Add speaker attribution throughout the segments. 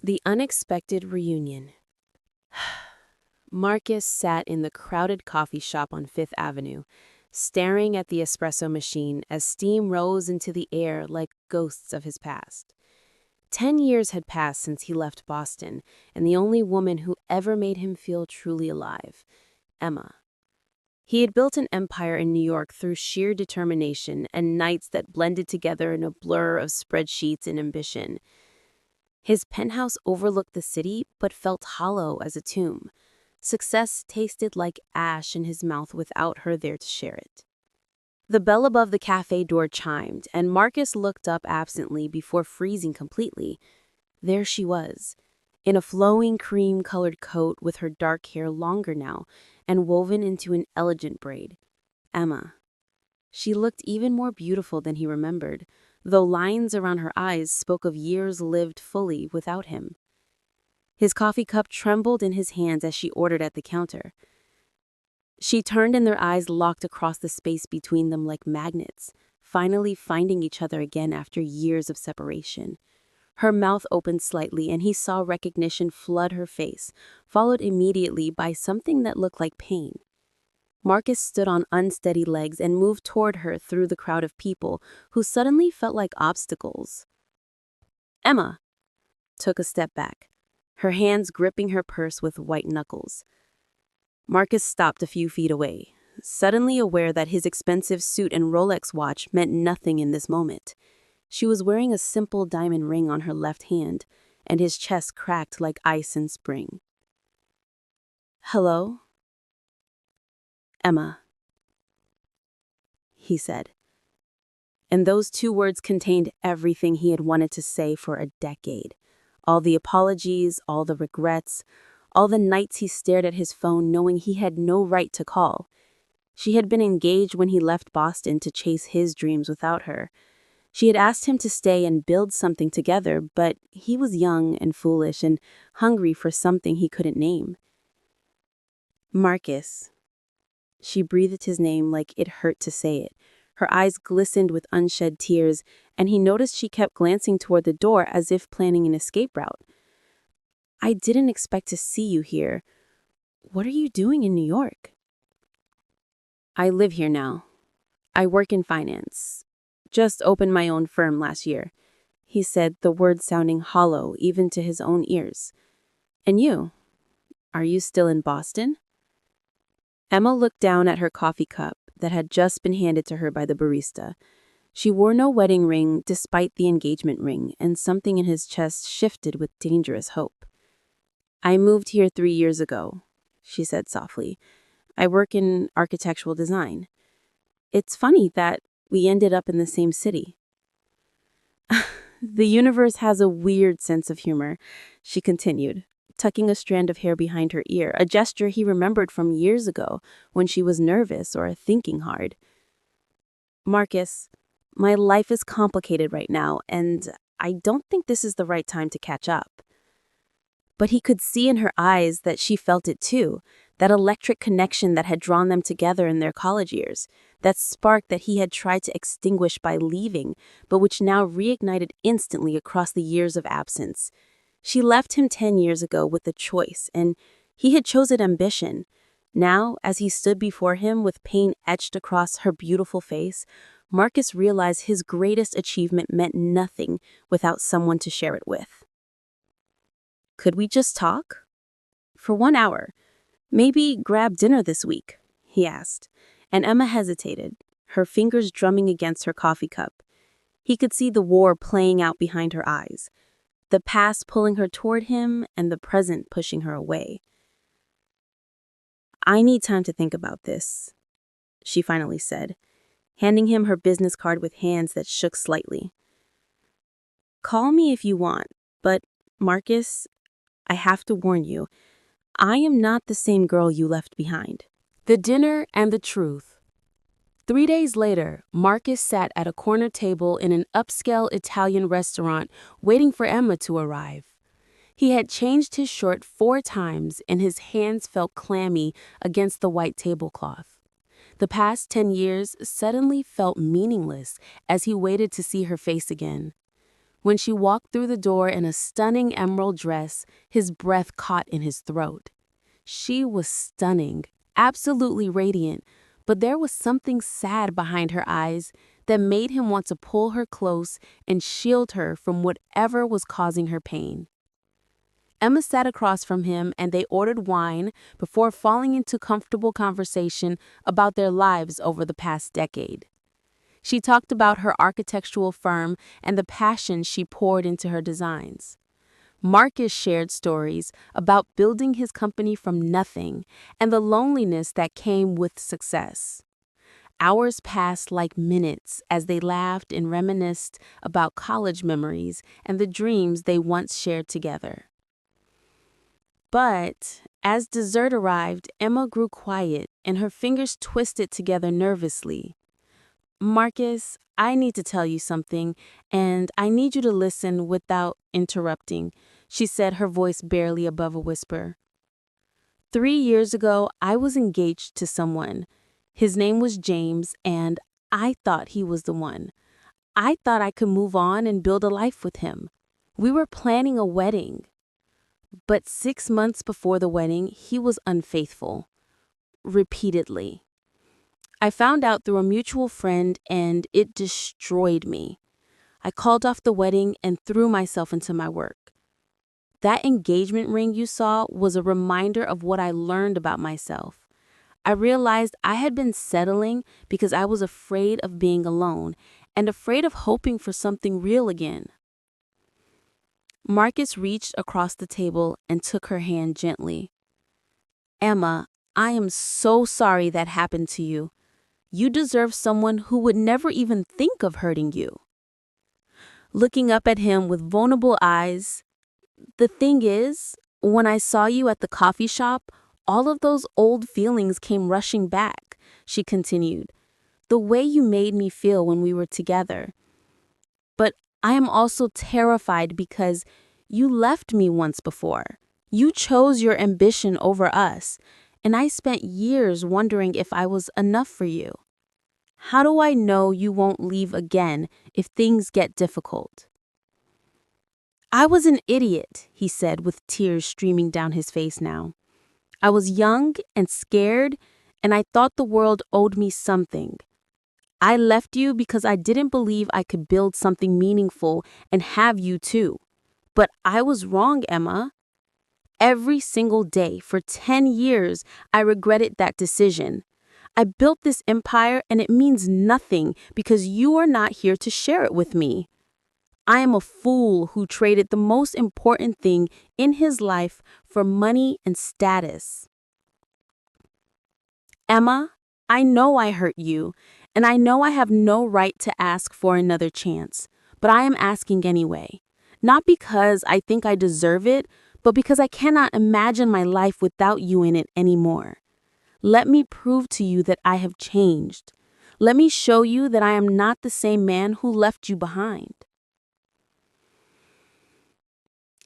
Speaker 1: The unexpected reunion. Marcus sat in the crowded coffee shop on Fifth Avenue, staring at the espresso machine as steam rose into the air like ghosts of his past. 10 years had passed since he left Boston, and the only woman who ever made him feel truly alive, Emma. He had built an empire in New York through sheer determination and nights that blended together in a blur of spreadsheets and ambition. His penthouse overlooked the city but felt hollow as a tomb. Success tasted like ash in his mouth without her there to share it. The bell above the cafe door chimed, and Marcus looked up absently before freezing completely. There she was, in a flowing cream-colored coat with her dark hair longer now and woven into an elegant braid. Emma. She looked even more beautiful than he remembered, though lines around her eyes spoke of years lived fully without him. His coffee cup trembled in his hands as she ordered at the counter. She turned and their eyes locked across the space between them like magnets, finally finding each other again after years of separation. Her mouth opened slightly and he saw recognition flood her face, followed immediately by something that looked like pain. Marcus stood on unsteady legs and moved toward her through the crowd of people who suddenly felt like obstacles. Emma took a step back, her hands gripping her purse with white knuckles. Marcus stopped a few feet away, suddenly aware that his expensive suit and Rolex watch meant nothing in this moment. She was wearing a simple diamond ring on her left hand, and his chest cracked like ice in spring. "Hello?" "Emma," he said. And those two words contained everything he had wanted to say for a decade. All the apologies, all the regrets, all the nights he stared at his phone knowing he had no right to call. She had been engaged when he left Boston to chase his dreams without her. She had asked him to stay and build something together, but he was young and foolish and hungry for something he couldn't name. Marcus. She breathed his name like it hurt to say it. Her eyes glistened with unshed tears, and he noticed she kept glancing toward the door as if planning an escape route. "I didn't expect to see you here. What are you doing in New York?" "I live here now. I work in finance. Just opened my own firm last year," he said, the words sounding hollow even to his own ears. "And you? Are you still in Boston?" Emma looked down at her coffee cup that had just been handed to her by the barista. She wore no wedding ring despite the engagement ring, and something in his chest shifted with dangerous hope. "I moved here 3 years ago," she said softly. "I work in architectural design. It's funny that we ended up in the same city." "The universe has a weird sense of humor," she continued, tucking a strand of hair behind her ear, a gesture he remembered from years ago when she was nervous or thinking hard. "Marcus, my life is complicated right now, and I don't think this is the right time to catch up." But he could see in her eyes that she felt it too, that electric connection that had drawn them together in their college years, that spark that he had tried to extinguish by leaving, but which now reignited instantly across the years of absence. She left him 10 years ago with a choice, and he had chosen ambition. Now, as he stood before him with pain etched across her beautiful face, Marcus realized his greatest achievement meant nothing without someone to share it with. "Could we just talk? For 1 hour. Maybe grab dinner this week," he asked, and Emma hesitated, her fingers drumming against her coffee cup. He could see the war playing out behind her eyes, the past pulling her toward him and the present pushing her away. "I need time to think about this," she finally said, handing him her business card with hands that shook slightly. "Call me if you want, but, Marcus, I have to warn you, I am not the same girl you left behind." The dinner and the truth. 3 days later, Marcus sat at a corner table in an upscale Italian restaurant waiting for Emma to arrive. He had changed his shirt 4 times and his hands felt clammy against the white tablecloth. The past 10 years suddenly felt meaningless as he waited to see her face again. When she walked through the door in a stunning emerald dress, his breath caught in his throat. She was stunning, absolutely radiant, but there was something sad behind her eyes that made him want to pull her close and shield her from whatever was causing her pain. Emma sat across from him and they ordered wine before falling into comfortable conversation about their lives over the past decade. She talked about her architectural firm and the passion she poured into her designs. Marcus shared stories about building his company from nothing and the loneliness that came with success. Hours passed like minutes as they laughed and reminisced about college memories and the dreams they once shared together. But as dessert arrived, Emma grew quiet and her fingers twisted together nervously. "Marcus, I need to tell you something, and I need you to listen without interrupting," she said, her voice barely above a whisper. 3 years ago, I was engaged to someone. His name was James, and I thought he was the one. I thought I could move on and build a life with him. We were planning a wedding. But 6 months before the wedding, he was unfaithful. Repeatedly. I found out through a mutual friend, and it destroyed me. I called off the wedding and threw myself into my work. That engagement ring you saw was a reminder of what I learned about myself. I realized I had been settling because I was afraid of being alone and afraid of hoping for something real again. Marcus reached across the table and took her hand gently. "Emma, I am so sorry that happened to you. You deserve someone who would never even think of hurting you." Looking up at him with vulnerable eyes, "The thing is, when I saw you at the coffee shop, all of those old feelings came rushing back," she continued. "The way you made me feel when we were together. But I am also terrified because you left me once before. You chose your ambition over us, and I spent years wondering if I was enough for you. How do I know you won't leave again if things get difficult?" "I was an idiot," he said with tears streaming down his face now. "I was young and scared, and I thought the world owed me something. I left you because I didn't believe I could build something meaningful and have you too. But I was wrong, Emma. Every single day for 10 years, I regretted that decision. I built this empire and it means nothing because you are not here to share it with me. I am a fool who traded the most important thing in his life for money and status. Emma, I know I hurt you, and I know I have no right to ask for another chance, but I am asking anyway. Not because I think I deserve it, but because I cannot imagine my life without you in it anymore. Let me prove to you that I have changed. Let me show you that I am not the same man who left you behind."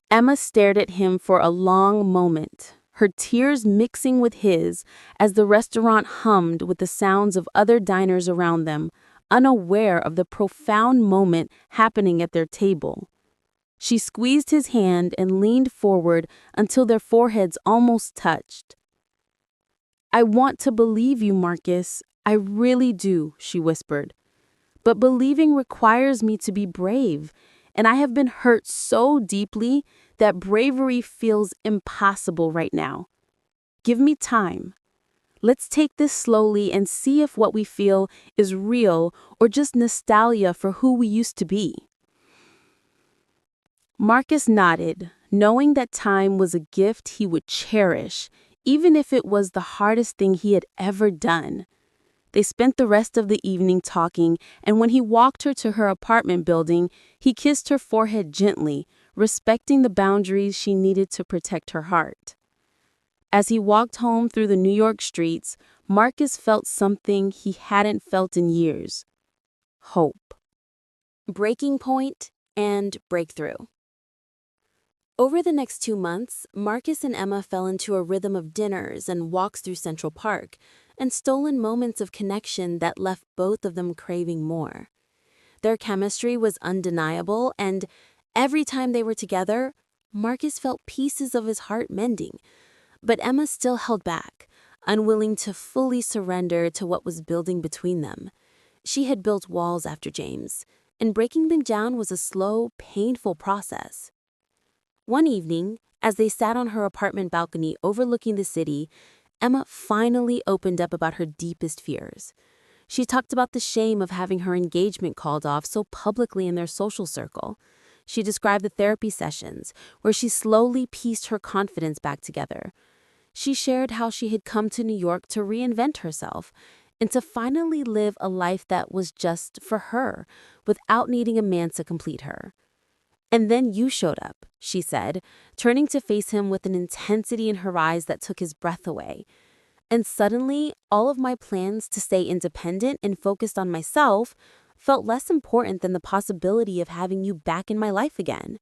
Speaker 1: Emma stared at him for a long moment, her tears mixing with his as the restaurant hummed with the sounds of other diners around them, unaware of the profound moment happening at their table. She squeezed his hand and leaned forward until their foreheads almost touched. "I want to believe you, Marcus. I really do," she whispered. "But believing requires me to be brave, and I have been hurt so deeply that bravery feels impossible right now. Give me time. Let's take this slowly and see if what we feel is real or just nostalgia for who we used to be." Marcus nodded, knowing that time was a gift he would cherish, even if it was the hardest thing he had ever done. They spent the rest of the evening talking, and when he walked her to her apartment building, he kissed her forehead gently, respecting the boundaries she needed to protect her heart. As he walked home through the New York streets, Marcus felt something he hadn't felt in years: hope. Breaking point and breakthrough. Over the next 2 months, Marcus and Emma fell into a rhythm of dinners and walks through Central Park, and stolen moments of connection that left both of them craving more. Their chemistry was undeniable, and Every time they were together, Marcus felt pieces of his heart mending, but Emma still held back, unwilling to fully surrender to what was building between them. She had built walls after James, and breaking them down was a slow, painful process. One evening, as they sat on her apartment balcony overlooking the city, Emma finally opened up about her deepest fears. She talked about the shame of having her engagement called off so publicly in their social circle. She described the therapy sessions, where she slowly pieced her confidence back together. She shared how she had come to New York to reinvent herself and to finally live a life that was just for her, without needing a man to complete her. "And then you showed up," she said, turning to face him with an intensity in her eyes that took his breath away. "And suddenly, all of my plans to stay independent and focused on myself felt less important than the possibility of having you back in my life again.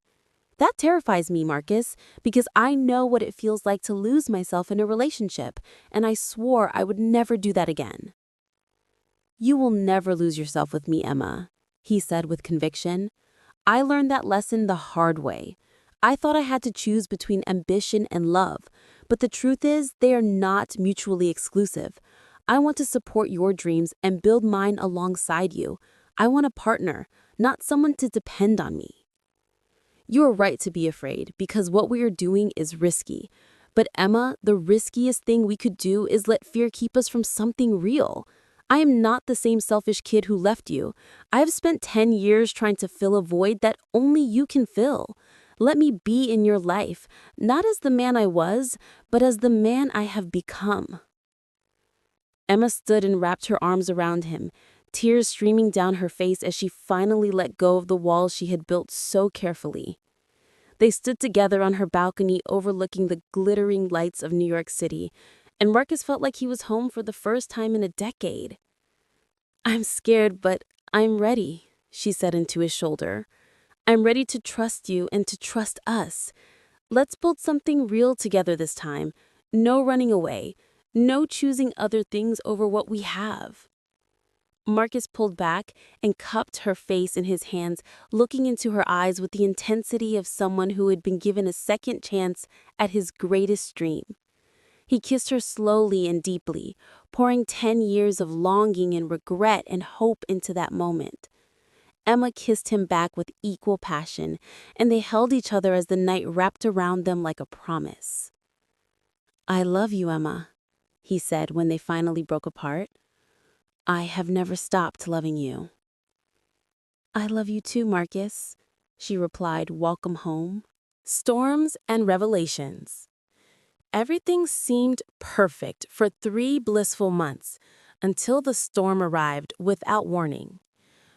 Speaker 1: That terrifies me, Marcus, because I know what it feels like to lose myself in a relationship, and I swore I would never do that again." "You will never lose yourself with me, Emma," he said with conviction. "I learned that lesson the hard way. I thought I had to choose between ambition and love, but the truth is they are not mutually exclusive. I want to support your dreams and build mine alongside you. I want a partner, not someone to depend on me." "You are right to be afraid, because what we are doing is risky. But Emma, the riskiest thing we could do is let fear keep us from something real. I am not the same selfish kid who left you. I have spent 10 years trying to fill a void that only you can fill. Let me be in your life, not as the man I was, but as the man I have become." Emma stood and wrapped her arms around him, tears streaming down her face as she finally let go of the walls she had built so carefully. They stood together on her balcony overlooking the glittering lights of New York City, and Marcus felt like he was home for the first time in a decade. "I'm scared, but I'm ready," she said into his shoulder. "I'm ready to trust you and to trust us. Let's build something real together this time. No running away. No choosing other things over what we have." Marcus pulled back and cupped her face in his hands, looking into her eyes with the intensity of someone who had been given a second chance at his greatest dream. He kissed her slowly and deeply, pouring 10 years of longing and regret and hope into that moment. Emma kissed him back with equal passion, and they held each other as the night wrapped around them like a promise. "I love you, Emma," he said when they finally broke apart. "I have never stopped loving you." "I love you too, Marcus," she replied, welcome home. Storms and revelations. Everything seemed perfect for 3 blissful months, until the storm arrived without warning.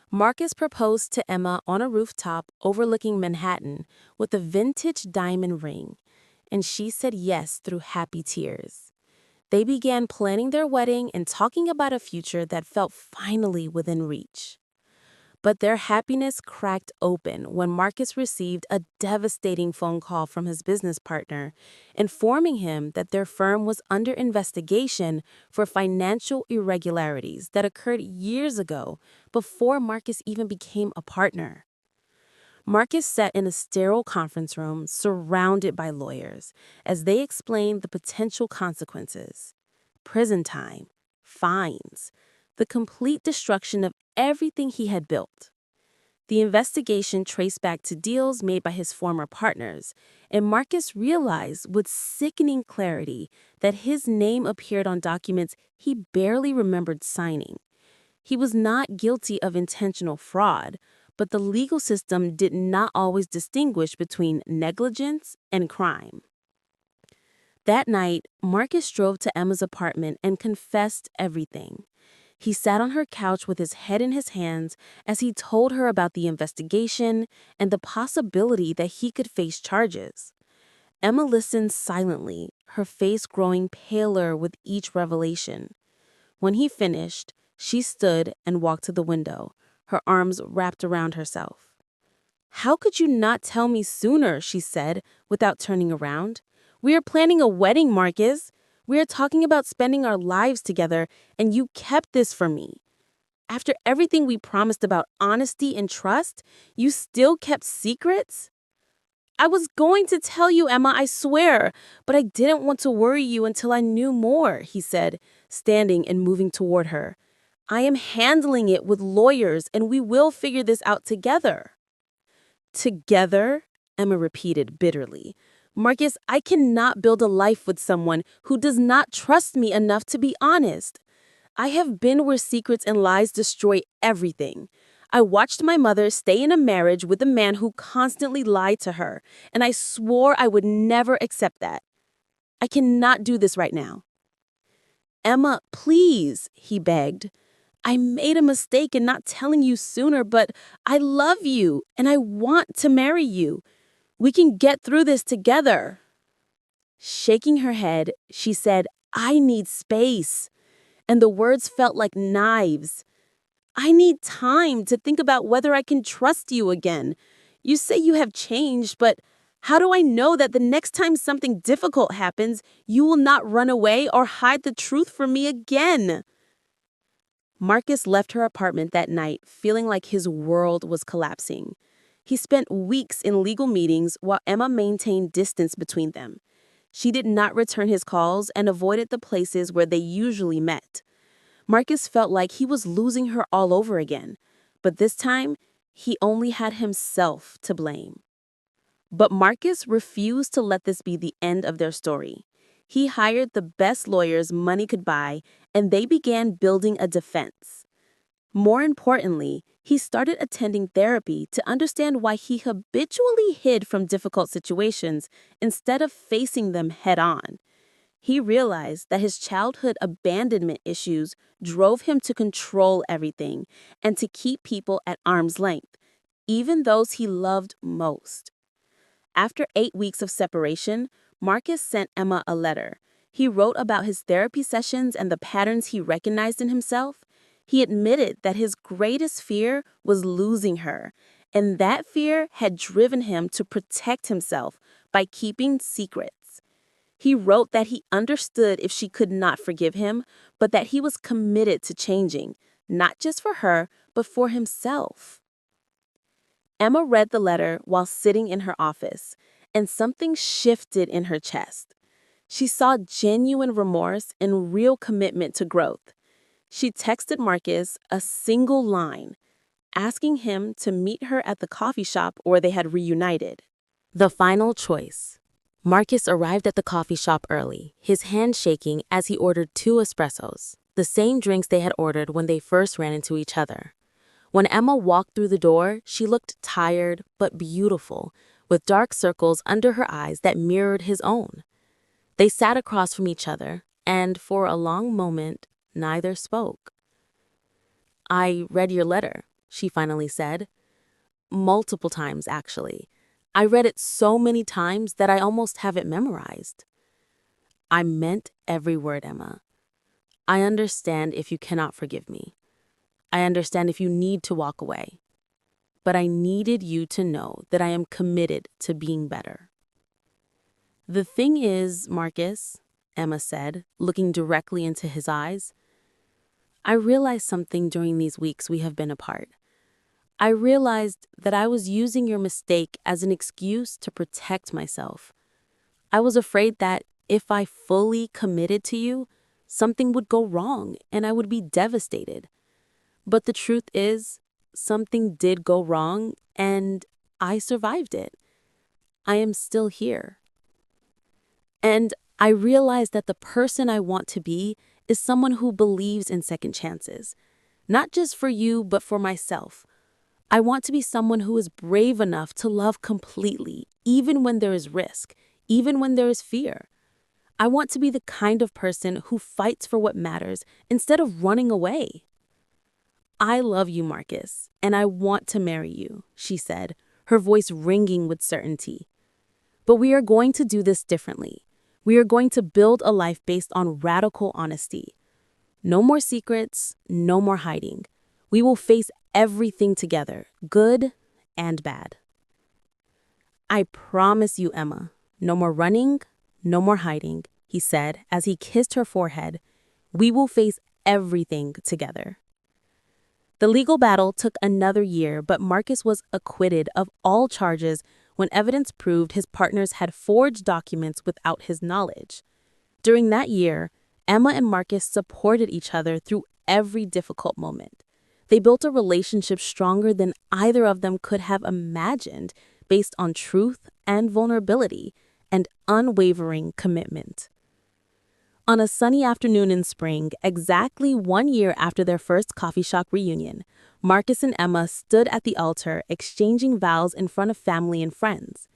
Speaker 1: Marcus proposed to Emma on a rooftop overlooking Manhattan with a vintage diamond ring, and she said yes through happy tears. They began planning their wedding and talking about a future that felt finally within reach. But their happiness cracked open when Marcus received a devastating phone call from his business partner, informing him that their firm was under investigation for financial irregularities that occurred years ago before Marcus even became a partner. Marcus sat in a sterile conference room surrounded by lawyers as they explained the potential consequences: prison time, fines, the complete destruction of everything he had built. The investigation traced back to deals made by his former partners, and Marcus realized with sickening clarity that his name appeared on documents he barely remembered signing. He was not guilty of intentional fraud, but the legal system did not always distinguish between negligence and crime. That night, Marcus drove to Emma's apartment and confessed everything. He sat on her couch with his head in his hands as he told her about the investigation and the possibility that he could face charges. Emma listened silently, her face growing paler with each revelation. When he finished, she stood and walked to the window, her arms wrapped around herself. "How could you not tell me sooner?" she said, without turning around. "We are planning a wedding, Marcus. We are talking about spending our lives together, and you kept this from me." After everything we promised about honesty and trust, you still kept secrets? I was going to tell you, Emma, I swear, but I didn't want to worry you until I knew more, he said, standing and moving toward her. I am handling it with lawyers, and we will figure this out together. Together? Emma repeated bitterly. Marcus, I cannot build a life with someone who does not trust me enough to be honest. I have been where secrets and lies destroy everything. I watched my mother stay in a marriage with a man who constantly lied to her, and I swore I would never accept that. I cannot do this right now. Emma, please, he begged. I made a mistake in not telling you sooner, but I love you and I want to marry you. We can get through this together. Shaking her head, she said, I need space. And the words felt like knives. I need time to think about whether I can trust you again. You say you have changed, but how do I know that the next time something difficult happens, you will not run away or hide the truth from me again? Marcus left her apartment that night feeling like his world was collapsing. He spent weeks in legal meetings while Emma maintained distance between them. She did not return his calls and avoided the places where they usually met. Marcus felt like he was losing her all over again, but this time, he only had himself to blame. But Marcus refused to let this be the end of their story. He hired the best lawyers money could buy, and they began building a defense. More importantly, he started attending therapy to understand why he habitually hid from difficult situations instead of facing them head-on. He realized that his childhood abandonment issues drove him to control everything and to keep people at arm's length, even those he loved most. After 8 weeks of separation, Marcus sent Emma a letter. He wrote about his therapy sessions and the patterns he recognized in himself. He admitted that his greatest fear was losing her, and that fear had driven him to protect himself by keeping secrets. He wrote that he understood if she could not forgive him, but that he was committed to changing, not just for her, but for himself. Emma read the letter while sitting in her office, and something shifted in her chest. She saw genuine remorse and real commitment to growth. She texted Marcus a single line, asking him to meet her at the coffee shop where they had reunited. The final choice. Marcus arrived at the coffee shop early, his hand shaking as he ordered 2 espressos, the same drinks they had ordered when they first ran into each other. When Emma walked through the door, she looked tired but beautiful, with dark circles under her eyes that mirrored his own. They sat across from each other, and for a long moment, neither spoke. I read your letter, she finally said. Multiple times, actually. I read it so many times that I almost have it memorized. I meant every word, Emma. I understand if you cannot forgive me. I understand if you need to walk away. But I needed you to know that I am committed to being better. The thing is, Marcus, Emma said, looking directly into his eyes, I realized something during these weeks we have been apart. I realized that I was using your mistake as an excuse to protect myself. I was afraid that if I fully committed to you, something would go wrong and I would be devastated. But the truth is, something did go wrong and I survived it. I am still here. And I realized that the person I want to be is someone who believes in second chances, not just for you, but for myself. I want to be someone who is brave enough to love completely, even when there is risk, even when there is fear. I want to be the kind of person who fights for what matters instead of running away. I love you, Marcus, and I want to marry you, she said, her voice ringing with certainty. But we are going to do this differently. We are going to build a life based on radical honesty. No more secrets, no more hiding. We will face everything together, good and bad. I promise you, Emma, no more running, no more hiding, he said as he kissed her forehead. We will face everything together. The legal battle took another year, but Marcus was acquitted of all charges when evidence proved his partners had forged documents without his knowledge. During that year, Emma and Marcus supported each other through every difficult moment. They built a relationship stronger than either of them could have imagined, based on truth and vulnerability and unwavering commitment. On a sunny afternoon in spring, exactly 1 year after their first coffee shop reunion, Marcus and Emma stood at the altar exchanging vows in front of family and friends.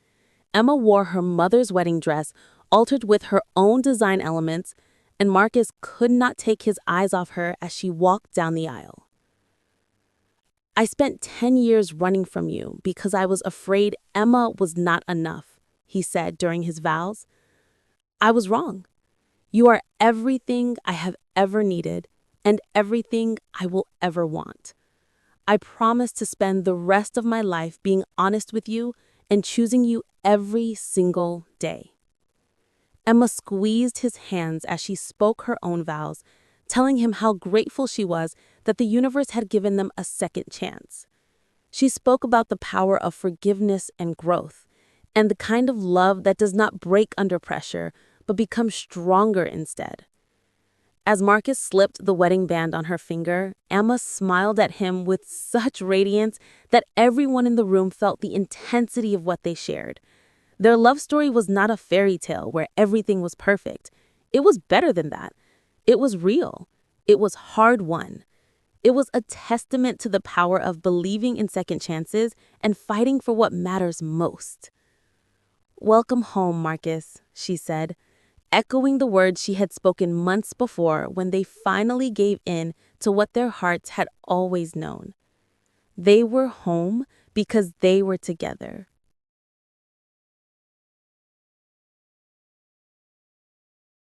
Speaker 1: Emma wore her mother's wedding dress, altered with her own design elements, and Marcus could not take his eyes off her as she walked down the aisle. "I spent 10 years running from you because I was afraid Emma was not enough," he said during his vows. "I was wrong. You are everything I have ever needed and everything I will ever want. I promise to spend the rest of my life being honest with you and choosing you every single day." Emma squeezed his hands as she spoke her own vows, telling him how grateful she was that the universe had given them a second chance. She spoke about the power of forgiveness and growth, and the kind of love that does not break under pressure, but becomes stronger instead. As Marcus slipped the wedding band on her finger, Emma smiled at him with such radiance that everyone in the room felt the intensity of what they shared. Their love story was not a fairy tale where everything was perfect. It was better than that. It was real. It was hard-won. It was a testament to the power of believing in second chances and fighting for what matters most. "Welcome home, Marcus," she said, echoing the words she had spoken months before when they finally gave in to what their hearts had always known. They were home because they were together.